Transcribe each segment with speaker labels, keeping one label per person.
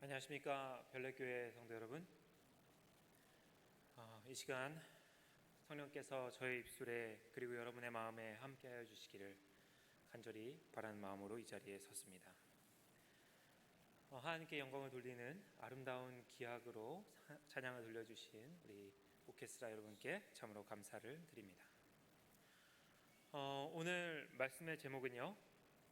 Speaker 1: 안녕하십니까 별내교회 성도 여러분. 이 시간 성령께서 저의 입술에 그리고 여러분의 마음에 함께하여 주시기를 간절히 바라는 마음으로 이 자리에 섰습니다. 하나님께 영광을 돌리는 아름다운 기악으로 찬양을 들려주신 우리 오케스트라 여러분께 참으로 감사를 드립니다. 오늘 말씀의 제목은요,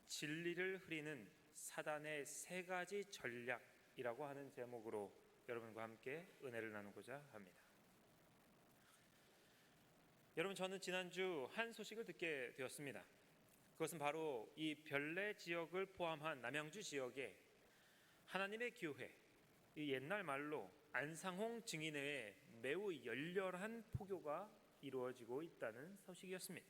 Speaker 1: 진리를 흐리는 사단의 세 가지 전략이라고 하는 제목으로 여러분과 함께 은혜를 나누고자 합니다. 여러분, 저는 지난주 한 소식을 듣게 되었습니다. 그것은 바로 이 별내 지역을 포함한 남양주 지역에 하나님의 교회, 이 옛날 말로 안상홍 증인회에 매우 열렬한 포교가 이루어지고 있다는 소식이었습니다.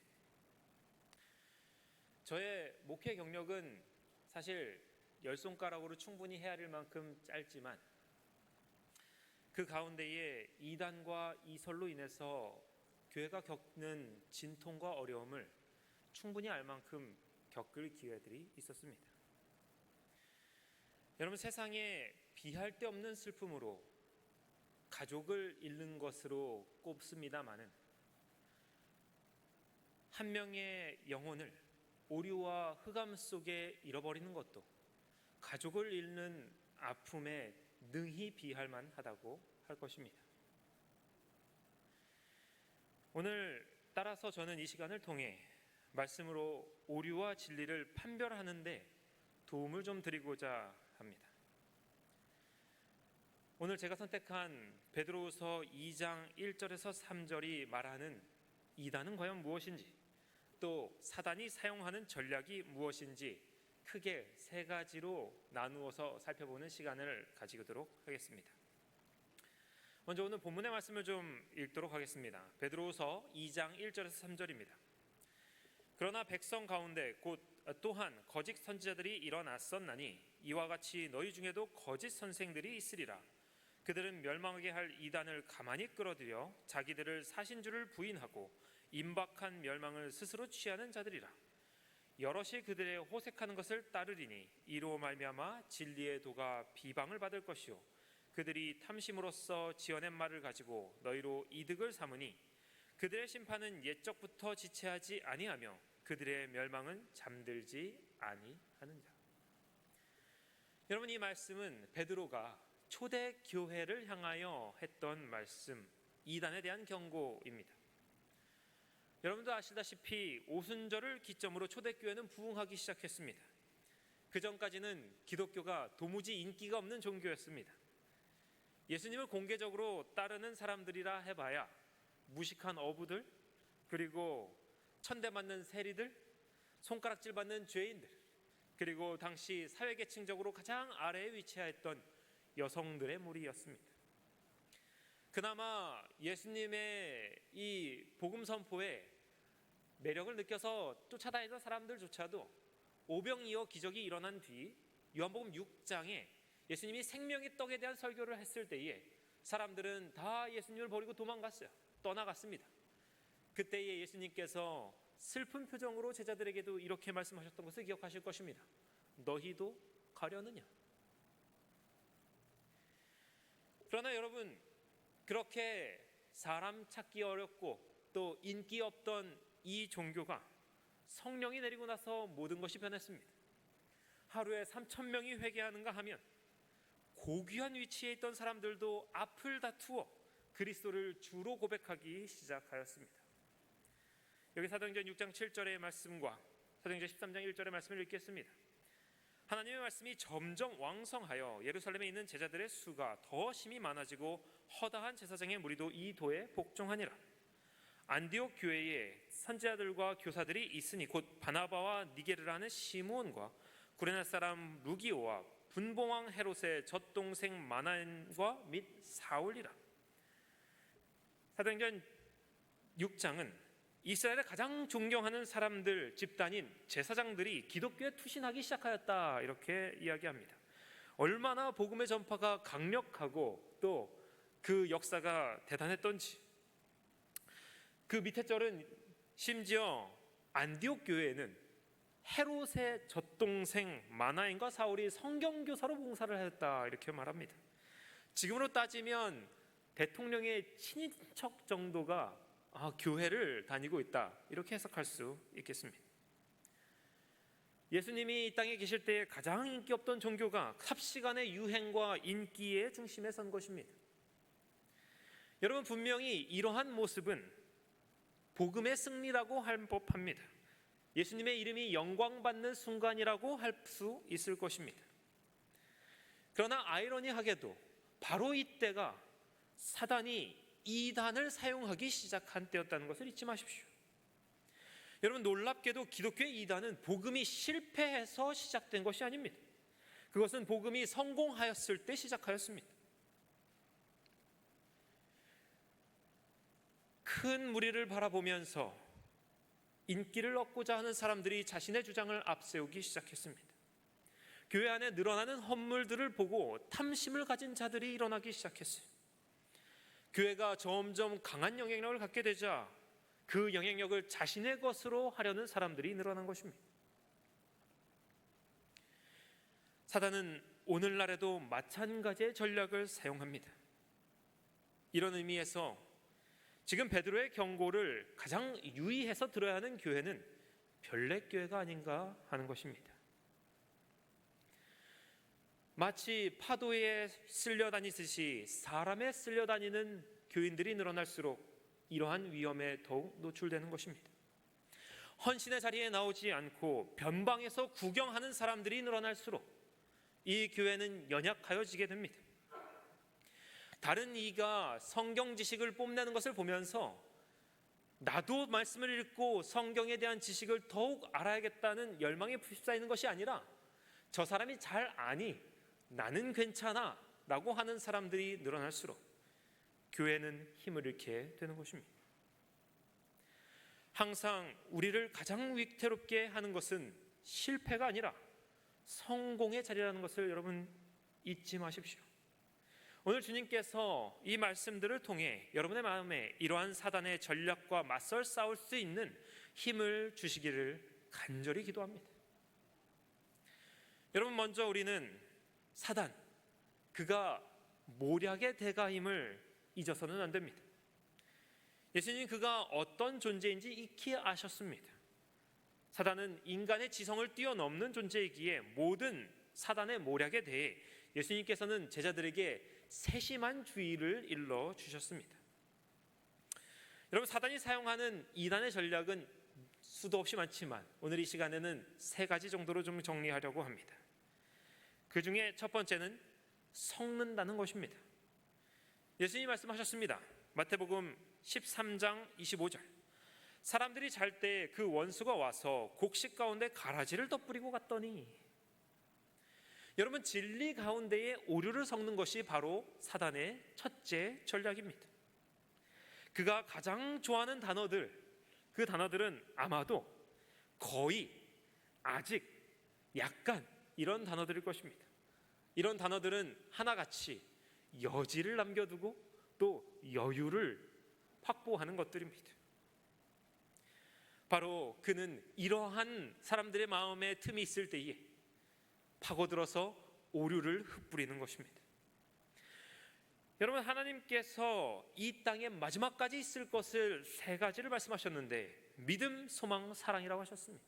Speaker 1: 저의 목회 경력은 사실 열 손가락으로 충분히 헤아릴 만큼 짧지만 그 가운데에 이단과 이설로 인해서 교회가 겪는 진통과 어려움을 충분히 알 만큼 겪을 기회들이 있었습니다. 여러분, 세상에 비할 데 없는 슬픔으로 가족을 잃는 것으로 꼽습니다마는 한 명의 영혼을 오류와 흑암 속에 잃어버리는 것도 가족을 잃는 아픔에 능히 비할 만하다고 할 것입니다. 오늘 따라서 저는 이 시간을 통해 말씀으로 오류와 진리를 판별하는 데 도움을 좀 드리고자 합니다. 오늘 제가 선택한 베드로후서 2장 1절에서 3절이 말하는 이단은 과연 무엇인지, 또 사단이 사용하는 전략이 무엇인지 크게 세 가지로 나누어서 살펴보는 시간을 가지도록 하겠습니다. 먼저 오늘 본문의 말씀을 좀 읽도록 하겠습니다. 베드로후서 2장 1절에서 3절입니다. 그러나 백성 가운데 곧 또한 거짓 선지자들이 일어났었나니 이와 같이 너희 중에도 거짓 선생들이 있으리라. 그들은 멸망하게 할 이단을 가만히 끌어들여 자기들을 사신주를 부인하고 임박한 멸망을 스스로 취하는 자들이라. 여럿이 그들의 호색하는 것을 따르리니 이로 말미암아 진리의 도가 비방을 받을 것이요 그들이 탐심으로써 지어낸 말을 가지고 너희로 이득을 삼으니 그들의 심판은 옛적부터 지체하지 아니하며 그들의 멸망은 잠들지 아니하는 자. 여러분, 이 말씀은 베드로가 초대 교회를 향하여 했던 말씀, 이단에 대한 경고입니다. 여러분도 아시다시피 오순절을 기점으로 초대교회는 부흥하기 시작했습니다. 그 전까지는 기독교가 도무지 인기가 없는 종교였습니다. 예수님을 공개적으로 따르는 사람들이라 해봐야 무식한 어부들, 그리고 천대 맞는 세리들, 손가락질 받는 죄인들, 그리고 당시 사회계층적으로 가장 아래에 위치했던 여성들의 무리였습니다. 그나마 예수님의 이 복음 선포에 매력을 느껴서 쫓아다니던 사람들조차도 오병이어 기적이 일어난 뒤 요한복음 6장에 예수님이 생명의 떡에 대한 설교를 했을 때에 사람들은 다 예수님을 버리고 도망갔어요. 떠나갔습니다. 그때에 예수님께서 슬픈 표정으로 제자들에게도 이렇게 말씀하셨던 것을 기억하실 것입니다. 너희도 가려느냐? 그러나 여러분, 그렇게 사람 찾기 어렵고 또 인기 없던 이 종교가 성령이 내리고 나서 모든 것이 변했습니다. 하루에 3,000명이 회개하는가 하면 고귀한 위치에 있던 사람들도 앞을 다투어 그리스도를 주로 고백하기 시작하였습니다. 여기 사도행전 6장 7절의 말씀과 사도행전 13장 1절의 말씀을 읽겠습니다. 하나님의 말씀이 점점 왕성하여 예루살렘에 있는 제자들의 수가 더 심히 많아지고 허다한 제사장의 무리도 이 도에 복종하니라. 안디옥 교회에 선지자들과 교사들이 있으니 곧 바나바와 니게르라는 시므온과 구레네 사람 루기오와 분봉왕 헤롯의 젖동생 마나엔과 및 사울이라. 사도행전 6장은 이스라엘에 가장 존경하는 사람들 집단인 제사장들이 기독교에 투신하기 시작하였다, 이렇게 이야기합니다. 얼마나 복음의 전파가 강력하고 또 그 역사가 대단했던지. 그 밑에 절은 심지어 안디옥 교회에는 헤롯의 젖동생 마나엔과 사울이 성경교사로 봉사를 하였다 이렇게 말합니다. 지금으로 따지면 대통령의 친인척 정도가 교회를 다니고 있다 이렇게 해석할 수 있겠습니다. 예수님이 이 땅에 계실 때 가장 인기 없던 종교가 삽시간의 유행과 인기의 중심에 선 것입니다. 여러분, 분명히 이러한 모습은 복음의 승리라고 할 법합니다. 예수님의 이름이 영광받는 순간이라고 할 수 있을 것입니다. 그러나 아이러니하게도 바로 이때가 사단이 이단을 사용하기 시작한 때였다는 것을 잊지 마십시오. 여러분, 놀랍게도 기독교의 이단은 복음이 실패해서 시작된 것이 아닙니다. 그것은 복음이 성공하였을 때 시작하였습니다. 큰 무리를 바라보면서 인기를 얻고자 하는 사람들이 자신의 주장을 앞세우기 시작했습니다. 교회 안에 늘어나는 헛물들을 보고 탐심을 가진 자들이 일어나기 시작했어요. 교회가 점점 강한 영향력을 갖게 되자 그 영향력을 자신의 것으로 하려는 사람들이 늘어난 것입니다. 사단은 오늘날에도 마찬가지의 전략을 사용합니다. 이런 의미에서 지금 베드로의 경고를 가장 유의해서 들어야 하는 교회는 별내교회가 아닌가 하는 것입니다. 마치 파도에 쓸려다니듯이 사람에 쓸려다니는 교인들이 늘어날수록 이러한 위험에 더욱 노출되는 것입니다. 헌신의 자리에 나오지 않고 변방에서 구경하는 사람들이 늘어날수록 이 교회는 연약하여지게 됩니다. 다른 이가 성경 지식을 뽐내는 것을 보면서 나도 말씀을 읽고 성경에 대한 지식을 더욱 알아야겠다는 열망에 휩싸이는 것이 아니라 저 사람이 잘 아니 나는 괜찮아 라고 하는 사람들이 늘어날수록 교회는 힘을 잃게 되는 것입니다. 항상 우리를 가장 위태롭게 하는 것은 실패가 아니라 성공의 자리라는 것을 여러분 잊지 마십시오. 오늘 주님께서 이 말씀들을 통해 여러분의 마음에 이러한 사단의 전략과 맞설 싸울 수 있는 힘을 주시기를 간절히 기도합니다. 여러분, 먼저 우리는 사단, 그가 모략의 대가임을 잊어서는 안 됩니다. 예수님 그가 어떤 존재인지 익히 아셨습니다. 사단은 인간의 지성을 뛰어넘는 존재이기에 모든 사단의 모략에 대해 예수님께서는 제자들에게 세심한 주의를 일러 주셨습니다. 여러분, 사단이 사용하는 이단의 전략은 수도 없이 많지만 오늘 이 시간에는 3가지 정도로 좀 정리하려고 합니다. 그 중에 첫 번째는 섞는다는 것입니다. 예수님이 말씀하셨습니다. 마태복음 13장 25절. 사람들이 잘 때 그 원수가 와서 곡식 가운데 가라지를 덧뿌리고 갔더니. 여러분, 진리 가운데에 오류를 섞는 것이 바로 사단의 첫째 전략입니다. 그가 가장 좋아하는 단어들, 그 단어들은 아마도 거의, 아직, 약간 이런 단어들일 것입니다. 이런 단어들은 하나같이 여지를 남겨두고 또 여유를 확보하는 것들입니다. 바로 그는 이러한 사람들의 마음에 틈이 있을 때에 파고들어서 오류를 흩뿌리는 것입니다. 여러분, 하나님께서 이 땅에 마지막까지 있을 것을 3가지를 말씀하셨는데 믿음, 소망, 사랑이라고 하셨습니다.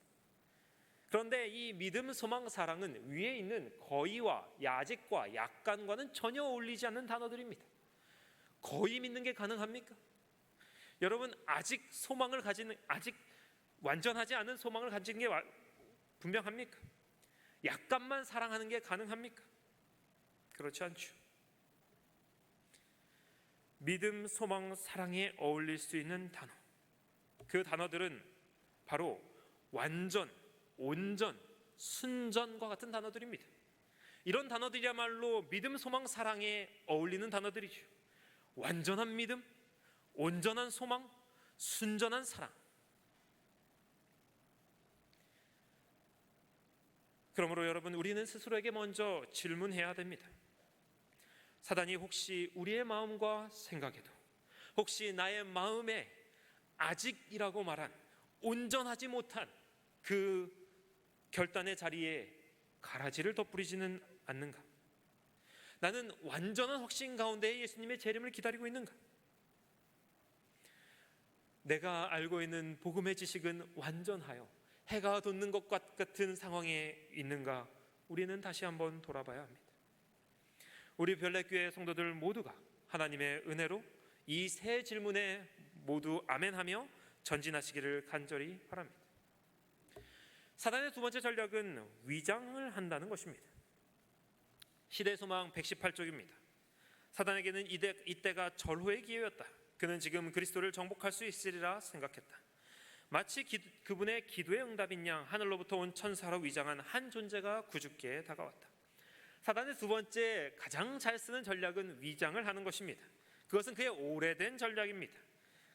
Speaker 1: 그런데 이 믿음, 소망, 사랑은 위에 있는 거의와 아직과 약간과는 전혀 어울리지 않는 단어들입니다. 거의 믿는 게 가능합니까? 여러분, 아직 완전하지 않은 소망을 가진 게 분명합니까? 약간만 사랑하는 게 가능합니까? 그렇지 않죠. 믿음, 소망, 사랑에 어울릴 수 있는 단어, 그 단어들은 바로 완전, 온전, 순전과 같은 단어들입니다. 이런 단어들이야말로 믿음, 소망, 사랑에 어울리는 단어들이죠. 완전한 믿음, 온전한 소망, 순전한 사랑. 그러므로 여러분, 우리는 스스로에게 먼저 질문해야 됩니다. 사단이 혹시 우리의 마음과 생각에도, 혹시 나의 마음에 아직이라고 말한 온전하지 못한 그 결단의 자리에 가라지를 덧부리지는 않는가? 나는 완전한 확신 가운데 예수님의 재림을 기다리고 있는가? 내가 알고 있는 복음의 지식은 완전하여 해가 돋는 것 같은 상황에 있는가? 우리는 다시 한번 돌아봐야 합니다. 우리 별내교회 성도들 모두가 하나님의 은혜로 이 세 질문에 모두 아멘하며 전진하시기를 간절히 바랍니다. 사단의 두 번째 전략은 위장을 한다는 것입니다. 시대소망 118쪽입니다. 사단에게는 이때가 절호의 기회였다. 그는 지금 그리스도를 정복할 수 있으리라 생각했다. 마치 그분의 기도의 응답인 양 하늘로부터 온 천사로 위장한 한 존재가 구주께 다가왔다. 사단의 두 번째 가장 잘 쓰는 전략은 위장을 하는 것입니다. 그것은 그의 오래된 전략입니다.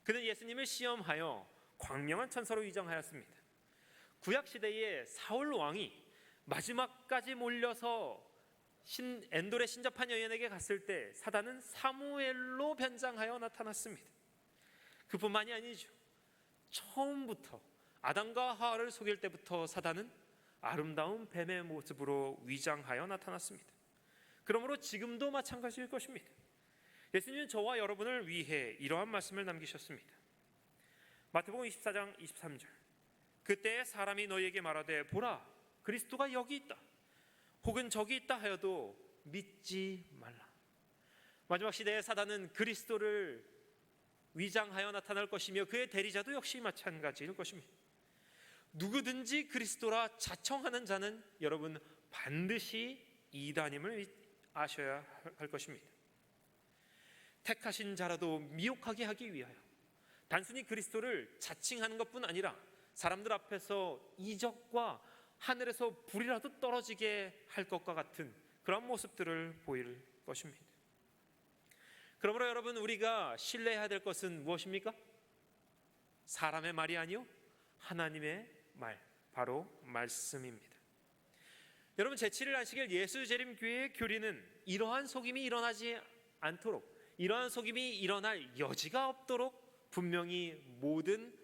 Speaker 1: 그는 예수님을 시험하여 광명한 천사로 위장하였습니다. 구약시대의 사울 왕이 마지막까지 몰려서 엔돌에 신접한 여인에게 갔을 때 사단은 사무엘로 변장하여 나타났습니다. 그뿐만이 아니죠. 처음부터 아담과 하와를 속일 때부터 사단은 아름다운 뱀의 모습으로 위장하여 나타났습니다. 그러므로 지금도 마찬가지일 것입니다. 예수님은 저와 여러분을 위해 이러한 말씀을 남기셨습니다. 마태복음 24장 23절. 그때 사람이 너희에게 말하되 보라 그리스도가 여기 있다 혹은 저기 있다 하여도 믿지 말라. 마지막 시대에 사단은 그리스도를 위장하여 나타날 것이며 그의 대리자도 역시 마찬가지일 것입니다. 누구든지 그리스도라 자청하는 자는 여러분 반드시 이단임을 아셔야 할 것입니다. 택하신 자라도 미혹하게 하기 위하여 단순히 그리스도를 자칭하는 것뿐 아니라 사람들 앞에서 이적과 하늘에서 불이라도 떨어지게 할 것과 같은 그런 모습들을 보일 것입니다. 그러므로 여러분 우리가 신뢰해야 될 것은 무엇입니까? 사람의 말이 아니요 하나님의 말, 바로 말씀입니다. 여러분 제7일 안식일 예수재림교회의 교리는 이러한 속임이 일어나지 않도록, 이러한 속임이 일어날 여지가 없도록 분명히 모든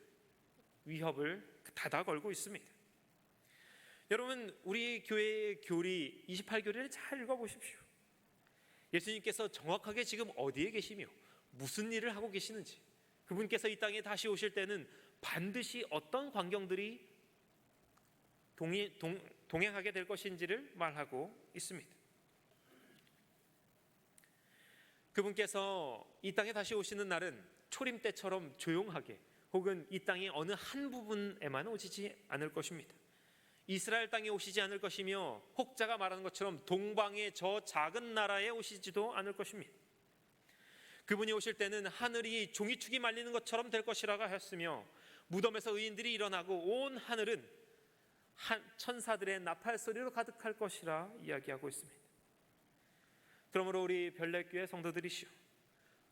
Speaker 1: 위협을 닫아 걸고 있습니다. 여러분 우리 교회의 교리 28교리를 잘 읽어보십시오. 예수님께서 정확하게 지금 어디에 계시며 무슨 일을 하고 계시는지, 그분께서 이 땅에 다시 오실 때는 반드시 어떤 광경들이 동행하게 될 것인지를 말하고 있습니다. 그분께서 이 땅에 다시 오시는 날은 초림 때처럼 조용하게 혹은 이 땅의 어느 한 부분에만 오시지 않을 것입니다. 이스라엘 땅에 오시지 않을 것이며 혹자가 말하는 것처럼 동방의 저 작은 나라에 오시지도 않을 것입니다. 그분이 오실 때는 하늘이 종이축이 말리는 것처럼 될 것이라고 하였으며 무덤에서 의인들이 일어나고 온 하늘은 천사들의 나팔 소리로 가득할 것이라 이야기하고 있습니다. 그러므로 우리 별내교회 성도들이시오,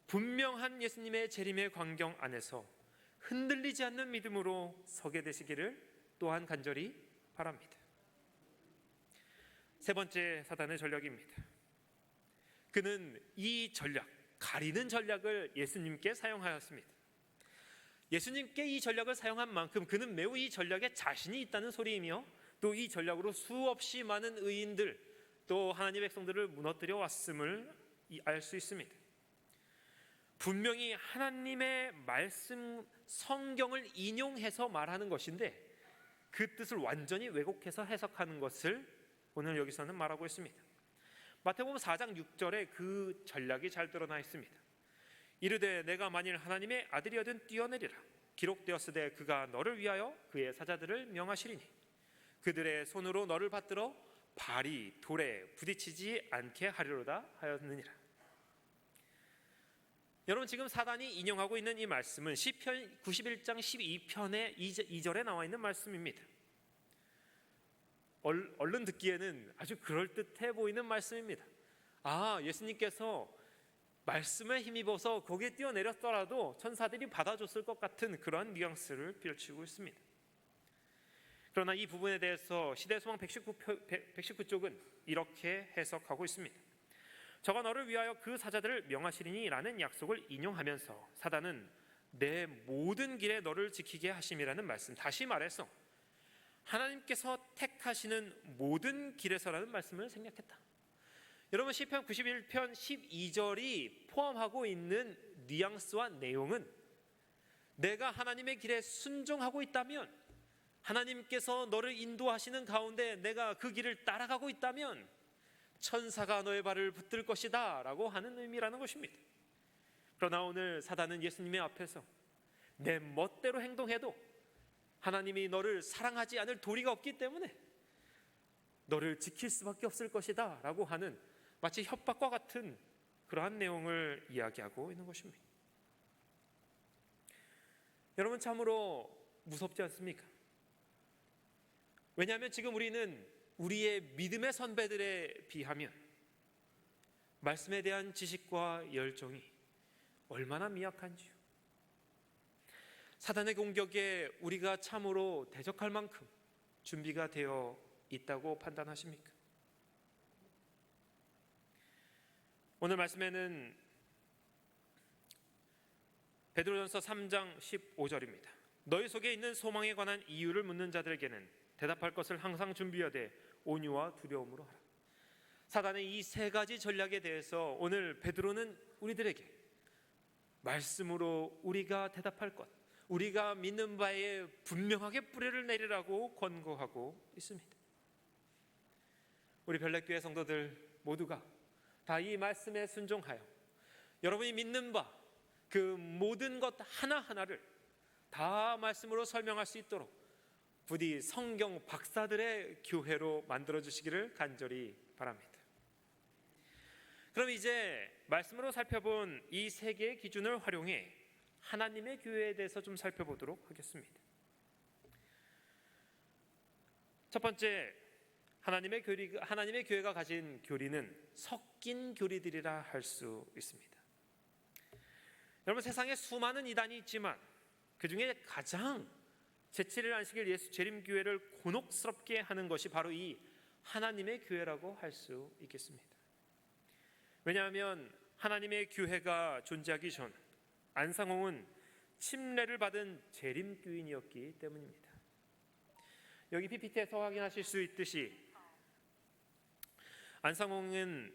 Speaker 1: 분명한 예수님의 재림의 광경 안에서 흔들리지 않는 믿음으로 서게 되시기를 또한 간절히 바랍니다. 세 번째 사단의 전략입니다. 그는 이 전략, 가리는 전략을 예수님께 사용하였습니다. 예수님께 이 전략을 사용한 만큼 그는 매우 이 전략에 자신이 있다는 소리이며 또 이 전략으로 수없이 많은 의인들 또 하나님의 백성들을 무너뜨려 왔음을 알 수 있습니다. 분명히 하나님의 말씀 성경을 인용해서 말하는 것인데 그 뜻을 완전히 왜곡해서 해석하는 것을 오늘 여기서는 말하고 있습니다. 마태복음 4장 6절에 그 전략이 잘 드러나 있습니다. 이르되 내가 만일 하나님의 아들이어든 뛰어내리라. 기록되었으되 그가 너를 위하여 그의 사자들을 명하시리니 그들의 손으로 너를 받들어 발이 돌에 부딪히지 않게 하리로다 하였느니라. 여러분 지금 사단이 인용하고 있는 이 말씀은 시편 91장 12편의 2절에 나와 있는 말씀입니다. 얼른 듣기에는 아주 그럴듯해 보이는 말씀입니다. 예수님께서 말씀에 힘입어서 거기에 뛰어내렸더라도 천사들이 받아줬을 것 같은 그런 뉘앙스를 펼치고 있습니다. 그러나 이 부분에 대해서 시대소망 119쪽은 이렇게 해석하고 있습니다. 저가 너를 위하여 그 사자들을 명하시리니 라는 약속을 인용하면서 사단은 내 모든 길에 너를 지키게 하심이라는 말씀, 다시 말해서 하나님께서 택하시는 모든 길에서라는 말씀을 생략했다. 여러분, 시편 91편 12절이 포함하고 있는 뉘앙스와 내용은 내가 하나님의 길에 순종하고 있다면, 하나님께서 너를 인도하시는 가운데 내가 그 길을 따라가고 있다면 천사가 너의 발을 붙들 것이다 라고 하는 의미라는 것입니다. 그러나 오늘 사단은 예수님의 앞에서 내 멋대로 행동해도 하나님이 너를 사랑하지 않을 도리가 없기 때문에 너를 지킬 수밖에 없을 것이다 라고 하는 마치 협박과 같은 그러한 내용을 이야기하고 있는 것입니다. 여러분, 참으로 무섭지 않습니까? 왜냐하면 지금 우리는 우리의 믿음의 선배들에 비하면 말씀에 대한 지식과 열정이 얼마나 미약한지요. 사단의 공격에 우리가 참으로 대적할 만큼 준비가 되어 있다고 판단하십니까? 오늘 말씀에는 베드로전서 3장 15절입니다. 너희 속에 있는 소망에 관한 이유를 묻는 자들에게는 대답할 것을 항상 준비하되 온유와 두려움으로 하라. 사단의 이 세 가지 전략에 대해서 오늘 베드로는 우리들에게 말씀으로 우리가 대답할 것, 우리가 믿는 바에 분명하게 뿌리를 내리라고 권고하고 있습니다. 우리 별내교회 성도들 모두가 다 이 말씀에 순종하여 여러분이 믿는 바 그 모든 것 하나하나를 다 말씀으로 설명할 수 있도록 부디 성경 박사들의 교회로 만들어 주시기를 간절히 바랍니다. 그럼 이제 말씀으로 살펴본 이 세 개의 기준을 활용해 하나님의 교회에 대해서 좀 살펴보도록 하겠습니다. 첫 번째, 하나님의 교회가 가진 교리는 섞인 교리들이라 할 수 있습니다. 여러분, 세상에 수많은 이단이 있지만 그 중에 가장 제7일 안식일 예수 재림교회를 곤혹스럽게 하는 것이 바로 이 하나님의 교회라고 할 수 있겠습니다. 왜냐하면 하나님의 교회가 존재하기 전 안상홍은 침례를 받은 재림교인이었기 때문입니다. 여기 PPT에서 확인하실 수 있듯이 안상홍은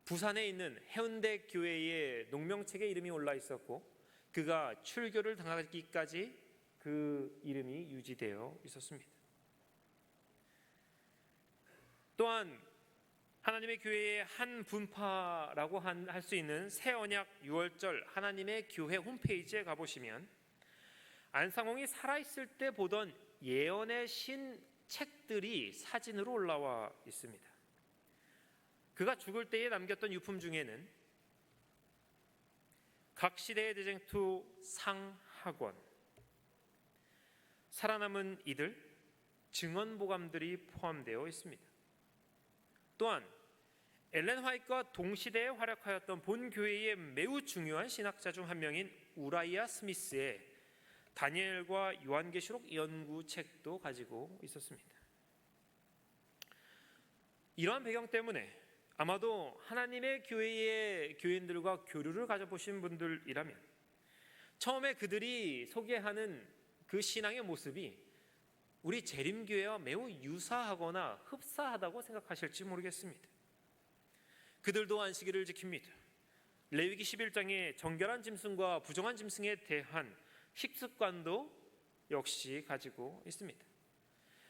Speaker 1: 부산에 있는 해운대 교회의 농명책에 이름이 올라 있었고 그가 출교를 당하기까지 그 이름이 유지되어 있었습니다. 또한 하나님의 교회의 한 분파라고 할 수 있는 새언약 6월절 하나님의 교회 홈페이지에 가보시면 안상홍이 살아있을 때 보던 예언의 신 책들이 사진으로 올라와 있습니다. 그가 죽을 때에 남겼던 유품 중에는 각 시대의 대쟁투 상학원, 살아남은 이들, 증언보감들이 포함되어 있습니다. 또한 엘렌 화이트와 동시대에 활약하였던 본 교회의 매우 중요한 신학자 중 한 명인 우라이아 스미스의 다니엘과 요한계시록 연구책도 가지고 있었습니다. 이러한 배경 때문에 아마도 하나님의 교회의 교인들과 교류를 가져보신 분들이라면 처음에 그들이 소개하는 그 신앙의 모습이 우리 재림교회와 매우 유사하거나 흡사하다고 생각하실지 모르겠습니다. 그들도 안식일을 지킵니다. 레위기 11장의 정결한 짐승과 부정한 짐승에 대한 식습관도 역시 가지고 있습니다.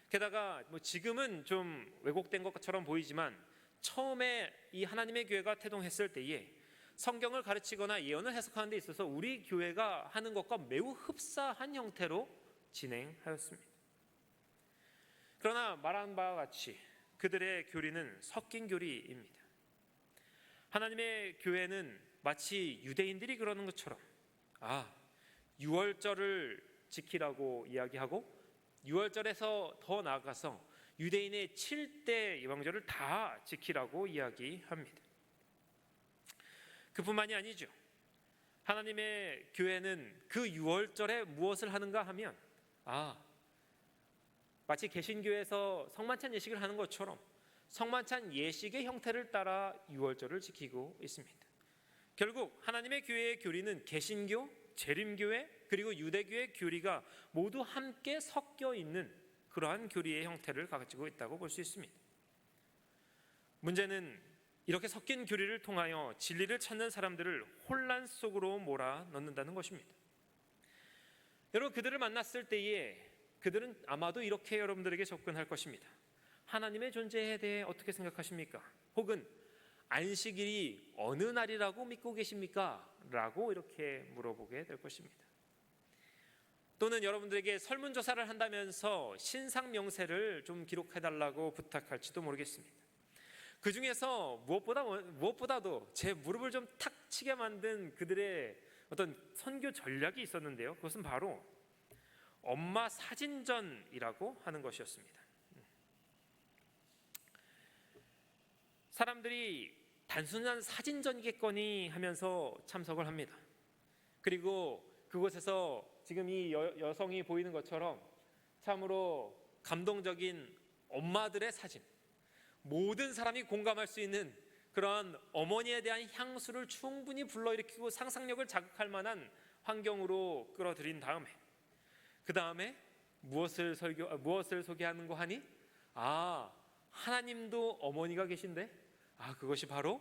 Speaker 1: 게다가 지금은 좀 왜곡된 것처럼 보이지만 처음에 이 하나님의 교회가 태동했을 때에 성경을 가르치거나 예언을 해석하는 데 있어서 우리 교회가 하는 것과 매우 흡사한 형태로 진행하였습니다. 그러나 말한 바와 같이 그들의 교리는 섞인 교리입니다. 하나님의 교회는 마치 유대인들이 그러는 것처럼 6월절을 지키라고 이야기하고 6월절에서 더 나아가서 유대인의 7대 예방절을 다 지키라고 이야기합니다. 그뿐만이 아니죠. 하나님의 교회는 그 6월절에 무엇을 하는가 하면 마치 개신교에서 성만찬 예식을 하는 것처럼 성만찬 예식의 형태를 따라 6월절을 지키고 있습니다. 결국 하나님의 교회의 교리는 개신교, 재림교회 그리고 유대교의 교리가 모두 함께 섞여 있는 그러한 교리의 형태를 가지고 있다고 볼 수 있습니다. 문제는 이렇게 섞인 교리를 통하여 진리를 찾는 사람들을 혼란 속으로 몰아넣는다는 것입니다. 여러분, 그들을 만났을 때에 그들은 아마도 이렇게 여러분들에게 접근할 것입니다. 하나님의 존재에 대해 어떻게 생각하십니까? 혹은 안식일이 어느 날이라고 믿고 계십니까? 라고 이렇게 물어보게 될 것입니다. 또는 여러분들에게 설문조사를 한다면서 신상 명세를 좀 기록해달라고 부탁할지도 모르겠습니다. 그 중에서 무엇보다도 제 무릎을 좀 탁 치게 만든 그들의 어떤 선교 전략이 있었는데요. 그것은 바로 엄마 사진전이라고 하는 것이었습니다. 사람들이 단순한 사진전이겠거니 하면서 참석을 합니다. 그리고 그곳에서 지금 이 여성이 보이는 것처럼 참으로 감동적인 엄마들의 사진, 모든 사람이 공감할 수 있는 그러한 어머니에 대한 향수를 충분히 불러일으키고 상상력을 자극할 만한 환경으로 끌어들인 다음에 그 다음에 무엇을 소개하는 거 하니? 하나님도 어머니가 계신데 그것이 바로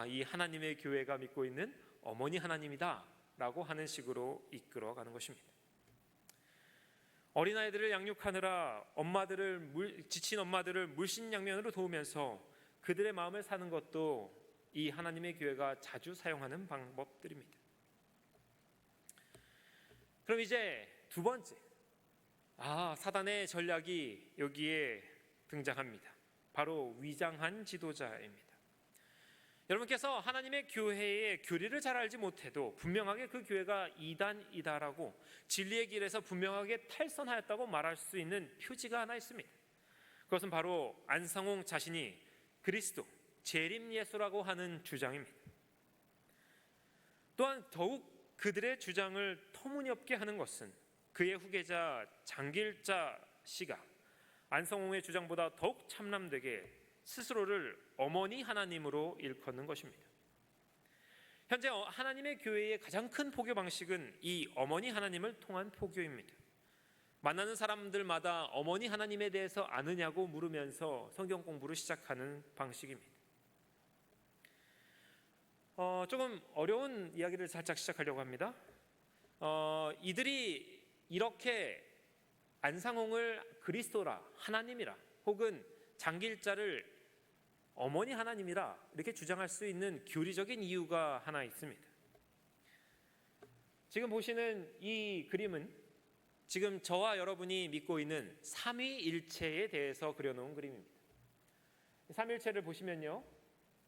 Speaker 1: 이 하나님의 교회가 믿고 있는 어머니 하나님이다 라고 하는 식으로 이끌어가는 것입니다. 어린아이들을 양육하느라 지친 엄마들을 물신양면으로 도우면서 그들의 마음을 사는 것도 이 하나님의 교회가 자주 사용하는 방법들입니다. 그럼 이제 두 번째, 사단의 전략이 여기에 등장합니다. 바로 위장한 지도자입니다. 여러분께서 하나님의 교회의 교리를 잘 알지 못해도 분명하게 그 교회가 이단이다라고 진리의 길에서 분명하게 탈선하였다고 말할 수 있는 표지가 하나 있습니다. 그것은 바로 안상홍 자신이 그리스도, 재림 예수라고 하는 주장입니다. 또한 더욱 그들의 주장을 터무니없게 하는 것은 그의 후계자 장길자 씨가 안상홍의 주장보다 더욱 참람되게 스스로를 어머니 하나님으로 일컫는 것입니다. 현재 하나님의 교회의 가장 큰 포교 방식은 이 어머니 하나님을 통한 포교입니다. 만나는 사람들마다 어머니 하나님에 대해서 아느냐고 물으면서 성경 공부를 시작하는 방식입니다. 조금 어려운 이야기를 살짝 시작하려고 합니다. 이들이 이렇게 안상홍을 그리스도라, 하나님이라, 혹은 장길자를 어머니 하나님이라 이렇게 주장할 수 있는 교리적인 이유가 하나 있습니다. 지금 보시는 이 그림은 지금 저와 여러분이 믿고 있는 삼위일체에 대해서 그려놓은 그림입니다. 삼위일체를 보시면요,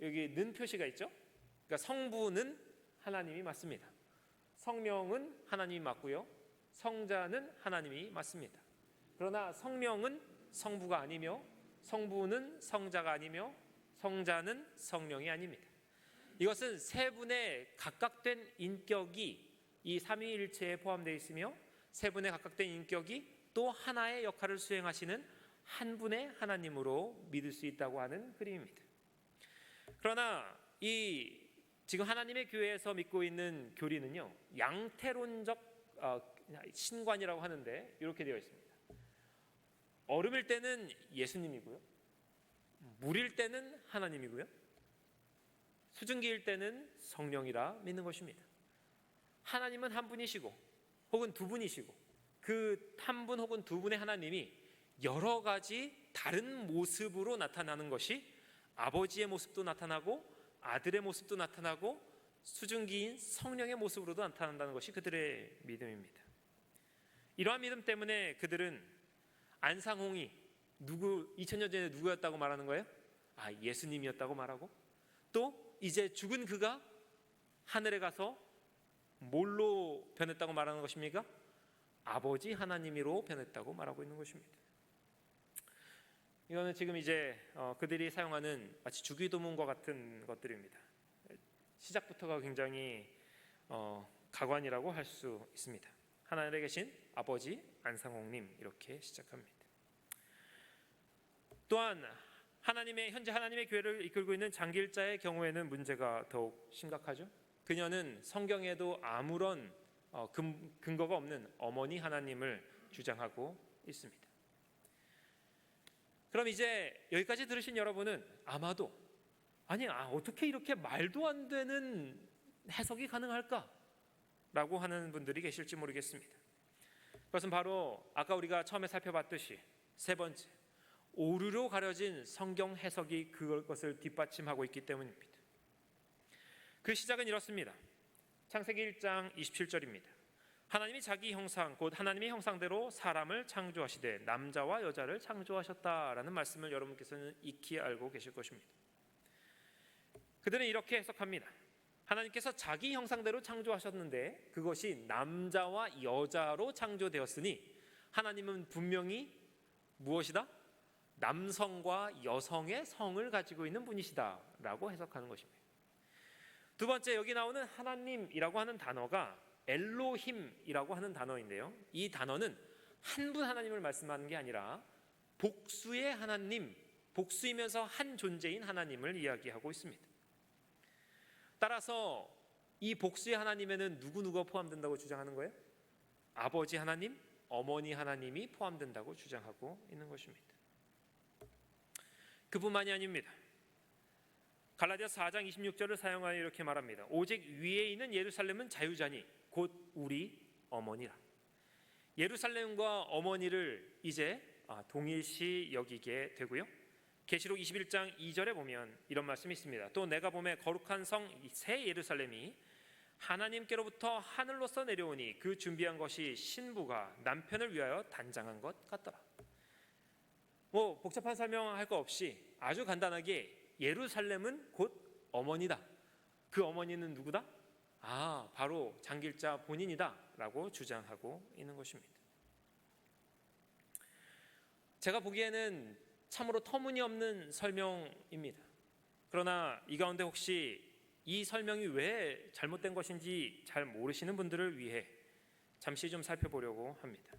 Speaker 1: 여기 는 표시가 있죠. 그러니까 성부는 하나님이 맞습니다. 성령은 하나님이 맞고요, 성자는 하나님이 맞습니다. 그러나 성령은 성부가 아니며 성부는 성자가 아니며 성자는 성령이 아닙니다. 이것은 세 분의 각각된 인격이 이 삼위일체에 포함되어 있으며 세 분의 각각된 인격이 또 하나의 역할을 수행하시는 한 분의 하나님으로 믿을 수 있다고 하는 그림입니다. 그러나 이 지금 하나님의 교회에서 믿고 있는 교리는요, 양태론적 신관이라고 하는데 이렇게 되어 있습니다. 얼음일 때는 예수님이고요, 물일 때는 하나님이고요, 수증기일 때는 성령이라 믿는 것입니다. 하나님은 한 분이시고 혹은 두 분이시고 그 한 분 혹은 두 분의 하나님이 여러 가지 다른 모습으로 나타나는 것이 아버지의 모습도 나타나고 아들의 모습도 나타나고 수증기인 성령의 모습으로도 나타난다는 것이 그들의 믿음입니다. 이러한 믿음 때문에 그들은 안상홍이 2000년 전에 누구였다고 말하는 거예요? 예수님이었다고 말하고, 또 이제 죽은 그가 하늘에 가서 뭘로 변했다고 말하는 것입니까? 아버지 하나님으로 변했다고 말하고 있는 것입니다. 이거는 지금 이제 그들이 사용하는 마치 주기도문과 같은 것들입니다. 시작부터가 굉장히 가관이라고 할 수 있습니다. 하늘에 계신 아버지 안상홍님, 이렇게 시작합니다. 또한 현재 하나님의 교회를 이끌고 있는 장길자의 경우에는 문제가 더욱 심각하죠. 그녀는 성경에도 아무런 근거가 없는 어머니 하나님을 주장하고 있습니다. 그럼 이제 여기까지 들으신 여러분은 아마도 어떻게 이렇게 말도 안 되는 해석이 가능할까? 라고 하는 분들이 계실지 모르겠습니다. 그것은 바로 아까 우리가 처음에 살펴봤듯이 세 번째, 오류로 가려진 성경 해석이 그것을 뒷받침하고 있기 때문입니다. 그 시작은 이렇습니다. 창세기 1장 27절입니다. 하나님이 자기 형상 곧 하나님의 형상대로 사람을 창조하시되 남자와 여자를 창조하셨다라는 말씀을 여러분께서는 익히 알고 계실 것입니다. 그들은 이렇게 해석합니다. 하나님께서 자기 형상대로 창조하셨는데 그것이 남자와 여자로 창조되었으니 하나님은 분명히 무엇이다? 남성과 여성의 성을 가지고 있는 분이시다 라고 해석하는 것입니다. 두 번째, 여기 나오는 하나님이라고 하는 단어가 엘로힘이라고 하는 단어인데요, 이 단어는 한 분 하나님을 말씀하는 게 아니라 복수의 하나님, 복수이면서 한 존재인 하나님을 이야기하고 있습니다. 따라서 이 복수의 하나님에는 누구누가 포함된다고 주장하는 거예요? 아버지 하나님, 어머니 하나님이 포함된다고 주장하고 있는 것입니다. 그뿐만이 아닙니다. 갈라디아서 4장 26절을 사용하여 이렇게 말합니다. 오직 위에 있는 예루살렘은 자유자니 곧 우리 어머니라. 예루살렘과 어머니를 이제 동일시 여기게 되고요. 계시록 21장 2절에 보면 이런 말씀이 있습니다. 또 내가 보매 거룩한 성 새 예루살렘이 하나님께로부터 하늘로서 내려오니 그 준비한 것이 신부가 남편을 위하여 단장한 것 같더라. 복잡한 설명할 거 없이 아주 간단하게 예루살렘은 곧 어머니다. 그 어머니는 누구다? 바로 장길자 본인이다 라고 주장하고 있는 것입니다. 제가 보기에는 참으로 터무니없는 설명입니다. 그러나 이 가운데 혹시 이 설명이 왜 잘못된 것인지 잘 모르시는 분들을 위해 잠시 좀 살펴보려고 합니다.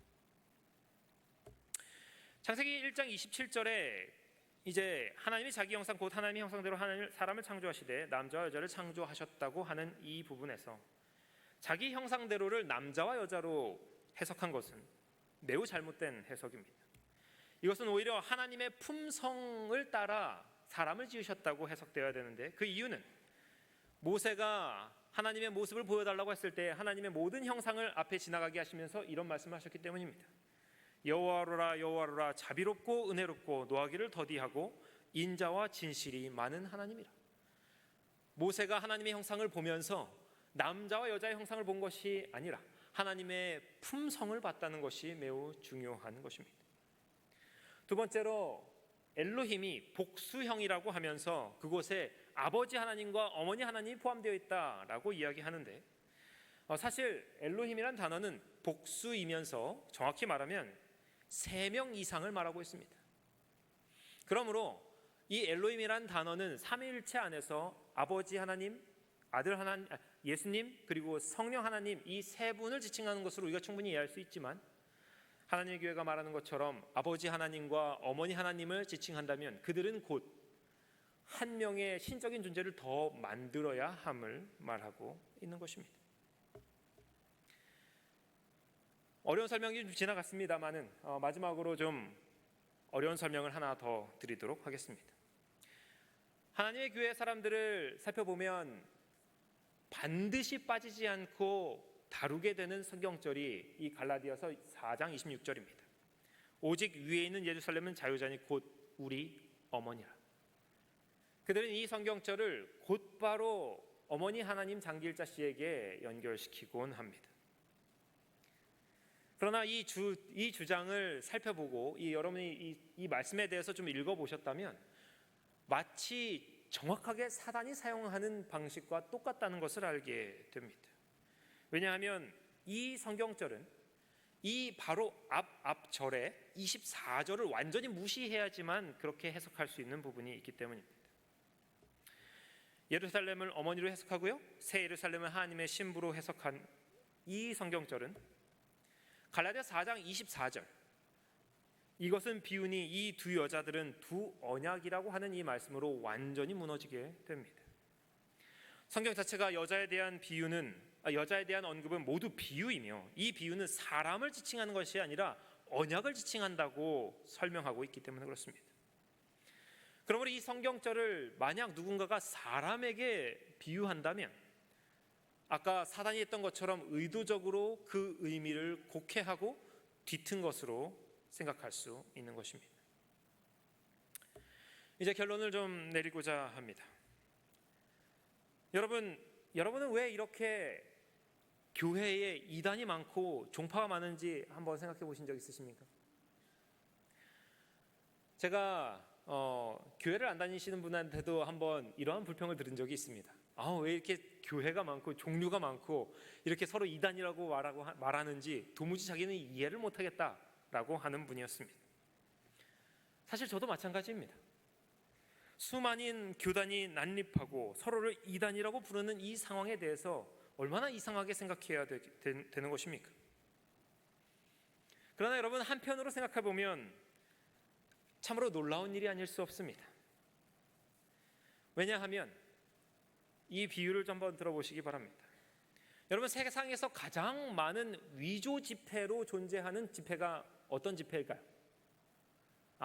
Speaker 1: 창세기 1장 27절에 이제 하나님이 자기 형상 곧 하나님의 형상대로 사람을 창조하시되 남자와 여자를 창조하셨다고 하는 이 부분에서 자기 형상대로를 남자와 여자로 해석한 것은 매우 잘못된 해석입니다. 이것은 오히려 하나님의 품성을 따라 사람을 지으셨다고 해석되어야 되는데, 그 이유는 모세가 하나님의 모습을 보여달라고 했을 때 하나님의 모든 형상을 앞에 지나가게 하시면서 이런 말씀을 하셨기 때문입니다. 여호와로라 여호와로라 자비롭고 은혜롭고 노하기를 더디하고 인자와 진실이 많은 하나님이라. 모세가 하나님의 형상을 보면서 남자와 여자의 형상을 본 것이 아니라 하나님의 품성을 봤다는 것이 매우 중요한 것입니다. 두 번째로 엘로힘이 복수형이라고 하면서 그곳에 아버지 하나님과 어머니 하나님이 포함되어 있다라고 이야기하는데, 사실 엘로힘이란 단어는 복수이면서 정확히 말하면 3명 이상을 말하고 있습니다. 그러므로 이 엘로힘이란 단어는 삼위일체 안에서 아버지 하나님, 아들 하나님, 예수님 그리고 성령 하나님, 이 세 분을 지칭하는 것으로 우리가 충분히 이해할 수 있지만, 하나님의 교회가 말하는 것처럼 아버지 하나님과 어머니 하나님을 지칭한다면 그들은 곧 한 명의 신적인 존재를 더 만들어야 함을 말하고 있는 것입니다. 어려운 설명이 좀 지나갔습니다만은 마지막으로 좀 어려운 설명을 하나 더 드리도록 하겠습니다. 하나님의 교회 사람들을 살펴보면 반드시 빠지지 않고 다루게 되는 성경절이 이 갈라디아서 4장 26절입니다. 오직 위에 있는 예루살렘은 자유자니 곧 우리 어머니라. 그들은 이 성경절을 곧바로 어머니 하나님 장길자 씨에게 연결시키곤 합니다. 그러나 이 주장을 살펴보고 여러분이 이 말씀에 대해서 좀 읽어보셨다면 마치 정확하게 사단이 사용하는 방식과 똑같다는 것을 알게 됩니다. 왜냐하면 이 성경절은 이 바로 앞 절에 24절을 완전히 무시해야지만 그렇게 해석할 수 있는 부분이 있기 때문입니다. 예루살렘을 어머니로 해석하고요, 새 예루살렘을 하나님의 신부로 해석한 이 성경절은 갈라디아 4장 24절, 이것은 비유니 이 두 여자들은 두 언약이라고 하는 이 말씀으로 완전히 무너지게 됩니다. 성경 자체가 여자에 대한 언급은 모두 비유이며, 이 비유는 사람을 지칭하는 것이 아니라 언약을 지칭한다고 설명하고 있기 때문에 그렇습니다. 그러므로 이 성경절을 만약 누군가가 사람에게 비유한다면 아까 사단이 했던 것처럼 의도적으로 그 의미를 곡해하고 뒤튼 것으로 생각할 수 있는 것입니다. 이제 결론을 좀 내리고자 합니다. 여러분은 왜 이렇게 교회에 이단이 많고 종파가 많은지 한번 생각해 보신 적 있으십니까? 제가 교회를 안 다니시는 분한테도 한번 이러한 불평을 들은 적이 있습니다. 왜 이렇게 교회가 많고 종류가 많고 이렇게 서로 이단이라고 말하는지 도무지 자기는 이해를 못하겠다라고 하는 분이었습니다. 사실 저도 마찬가지입니다. 수많은 교단이 난립하고 서로를 이단이라고 부르는 이 상황에 대해서 얼마나 이상하게 생각해야 되는 것입니까? 그러나 여러분, 한편으로 생각해 보면 참으로 놀라운 일이 아닐 수 없습니다. 왜냐하면 이 비유를 좀 한번 들어보시기 바랍니다. 여러분, 세상에서 가장 많은 위조 지폐로 존재하는 지폐가 어떤 지폐일까요?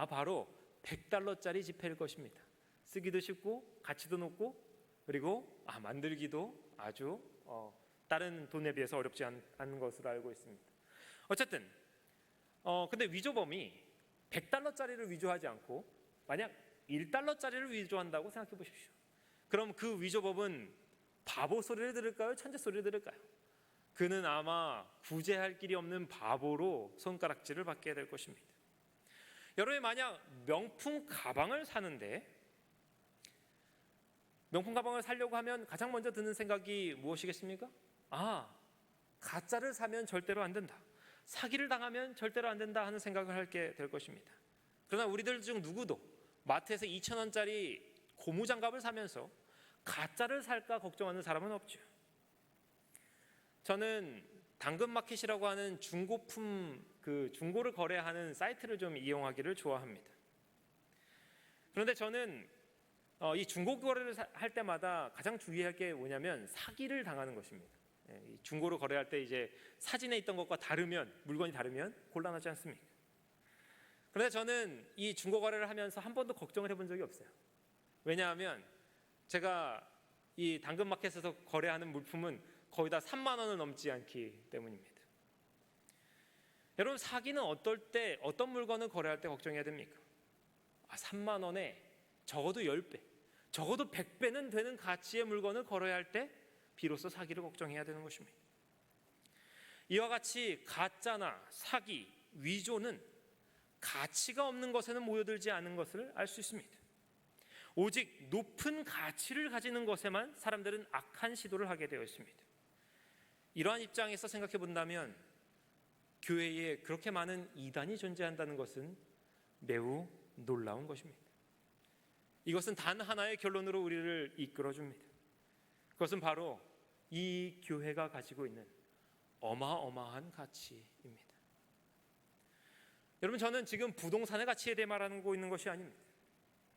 Speaker 1: 바로 $100짜리 지폐일 것입니다. 쓰기도 쉽고 가치도 높고 그리고 만들기도 아주 다른 돈에 비해서 어렵지 않은 것으로 알고 있습니다. 어쨌든 근데 위조범이 $100짜리를 위조하지 않고 만약 $1짜리를 위조한다고 생각해 보십시오. 그럼 그 위조범은 바보 소리를 들을까요? 천재 소리를 들을까요? 그는 아마 구제할 길이 없는 바보로 손가락질을 받게 될 것입니다. 여러분이 만약 명품 가방을 사는데 명품 가방을 사려고 하면 가장 먼저 드는 생각이 무엇이겠습니까? 가짜를 사면 절대로 안 된다. 사기를 당하면 절대로 안 된다 하는 생각을 하게 될 것입니다. 그러나 우리들 중 누구도 마트에서 2,000원짜리 고무장갑을 사면서 가짜를 살까 걱정하는 사람은 없죠. 저는 당근마켓이라고 하는 중고품 중고를 거래하는 사이트를 좀 이용하기를 좋아합니다. 그런데 저는 이 중고 거래를 할 때마다 가장 주의할 게 뭐냐면 사기를 당하는 것입니다. 이 중고로 거래할 때 이제 사진에 있던 것과 물건이 다르면 곤란하지 않습니까? 그런데 저는 이 중고 거래를 하면서 한 번도 걱정을 해본 적이 없어요. 왜냐하면 제가 이 당근마켓에서 거래하는 물품은 거의 다 3만 원을 넘지 않기 때문입니다. 여러분, 사기는 어떤 물건을 거래할 때 걱정해야 됩니까? 3만 원에 적어도 10배, 적어도 100배는 되는 가치의 물건을 거래할 때 비로소 사기를 걱정해야 되는 것입니다. 이와 같이 가짜나 사기, 위조는 가치가 없는 것에는 모여들지 않은 것을 알 수 있습니다. 오직 높은 가치를 가지는 것에만 사람들은 악한 시도를 하게 되어 있습니다. 이러한 입장에서 생각해 본다면 교회에 그렇게 많은 이단이 존재한다는 것은 매우 놀라운 것입니다. 이것은 단 하나의 결론으로 우리를 이끌어줍니다. 그것은 바로 이 교회가 가지고 있는 어마어마한 가치입니다. 여러분, 저는 지금 부동산의 가치에 대해 말하고 있는 것이 아닙니다.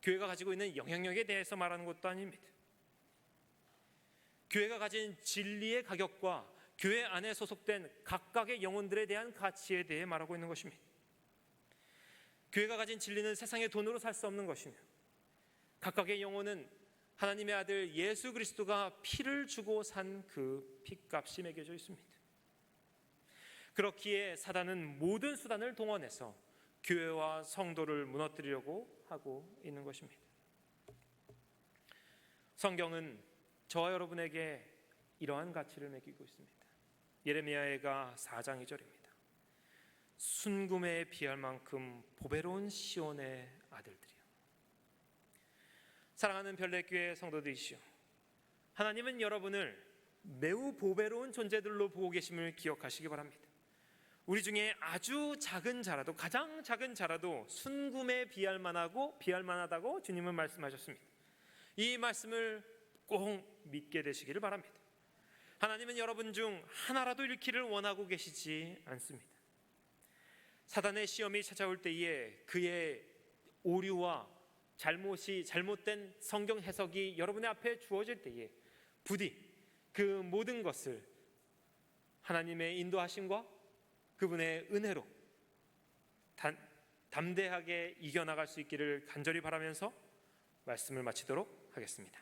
Speaker 1: 교회가 가지고 있는 영향력에 대해서 말하는 것도 아닙니다. 교회가 가진 진리의 가격과 교회 안에 소속된 각각의 영혼들에 대한 가치에 대해 말하고 있는 것입니다. 교회가 가진 진리는 세상의 돈으로 살 수 없는 것이며 각각의 영혼은 하나님의 아들 예수 그리스도가 피를 주고 산 그 핏값이 매겨져 있습니다. 그렇기에 사단은 모든 수단을 동원해서 교회와 성도를 무너뜨리려고 하고 있는 것입니다. 성경은 저와 여러분에게 이러한 가치를 매기고 있습니다. 예레미야가 4장 2절입니다. 순금에 비할 만큼 보배로운 시온의 아들들이여. 사랑하는 별내교회 성도들이시여, 하나님은 여러분을 매우 보배로운 존재들로 보고 계심을 기억하시기 바랍니다. 우리 중에 아주 작은 자라도, 가장 작은 자라도 순금에 비할 만하다고 주님은 말씀하셨습니다. 이 말씀을 꼭 믿게 되시기를 바랍니다. 하나님은 여러분 중 하나라도 잃기를 원하고 계시지 않습니다. 사단의 시험이 찾아올 때에 그의 오류와 잘못된 성경 해석이 여러분의 앞에 주어질 때에 부디 그 모든 것을 하나님의 인도하심과 그분의 은혜로 담대하게 이겨나갈 수 있기를 간절히 바라면서 말씀을 마치도록 하겠습니다.